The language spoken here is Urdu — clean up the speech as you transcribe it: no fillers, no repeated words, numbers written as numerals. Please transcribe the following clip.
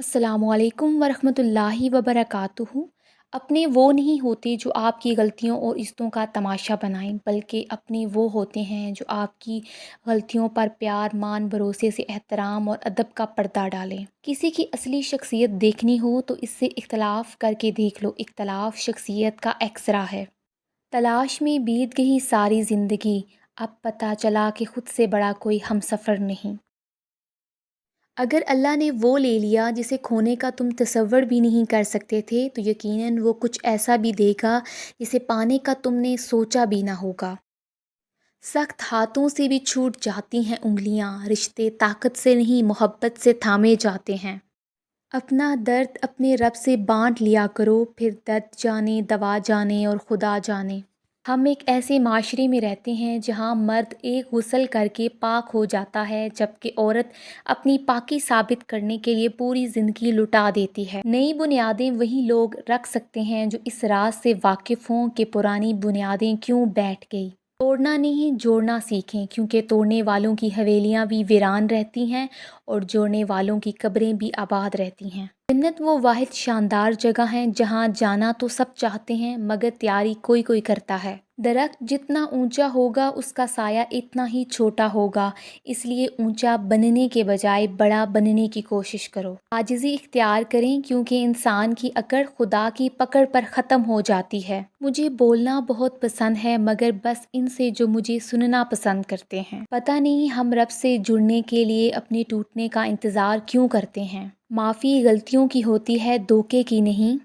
السلام علیکم ورحمۃ اللہ وبرکاتہ۔ اپنے وہ نہیں ہوتے جو آپ کی غلطیوں اور عزتوں کا تماشا بنائیں، بلکہ اپنے وہ ہوتے ہیں جو آپ کی غلطیوں پر پیار، مان، بھروسے سے احترام اور ادب کا پردہ ڈالیں۔ کسی کی اصلی شخصیت دیکھنی ہو تو اس سے اختلاف کر کے دیکھ لو، اختلاف شخصیت کا ایکسرا ہے۔ تلاش میں بیت گئی ساری زندگی، اب پتہ چلا کہ خود سے بڑا کوئی ہمسفر نہیں۔ اگر اللہ نے وہ لے لیا جسے کھونے کا تم تصور بھی نہیں کر سکتے تھے، تو یقیناً وہ کچھ ایسا بھی دے گا جسے پانے کا تم نے سوچا بھی نہ ہوگا۔ سخت ہاتھوں سے بھی چھوٹ جاتی ہیں انگلیاں، رشتے طاقت سے نہیں محبت سے تھامے جاتے ہیں۔ اپنا درد اپنے رب سے بانٹ لیا کرو، پھر درد جانے، دوا جانے اور خدا جانے۔ ہم ایک ایسے معاشرے میں رہتے ہیں جہاں مرد ایک غسل کر کے پاک ہو جاتا ہے، جبکہ عورت اپنی پاکی ثابت کرنے کے لیے پوری زندگی لٹا دیتی ہے۔ نئی بنیادیں وہی لوگ رکھ سکتے ہیں جو اس راز سے واقف ہوں کہ پرانی بنیادیں کیوں بیٹھ گئی۔ توڑنا نہیں، جوڑنا سیکھیں، کیونکہ توڑنے والوں کی حویلیاں بھی ویران رہتی ہیں اور جوڑنے والوں کی قبریں بھی آباد رہتی ہیں۔ جنت وہ واحد شاندار جگہ ہے جہاں جانا تو سب چاہتے ہیں مگر تیاری کوئی کوئی کرتا ہے۔ درخت جتنا اونچا ہوگا اس کا سایہ اتنا ہی چھوٹا ہوگا، اس لیے اونچا بننے کے بجائے بڑا بننے کی کوشش کرو۔ عاجزی اختیار کریں، کیونکہ انسان کی اکڑ خدا کی پکڑ پر ختم ہو جاتی ہے۔ مجھے بولنا بہت پسند ہے مگر بس ان سے جو مجھے سننا پسند کرتے ہیں۔ پتہ نہیں ہم رب سے جڑنے کے لیے اپنے ٹوٹنے کا انتظار کیوں کرتے ہیں۔ معافی غلطیوں کی ہوتی ہے، دھوکے کی نہیں۔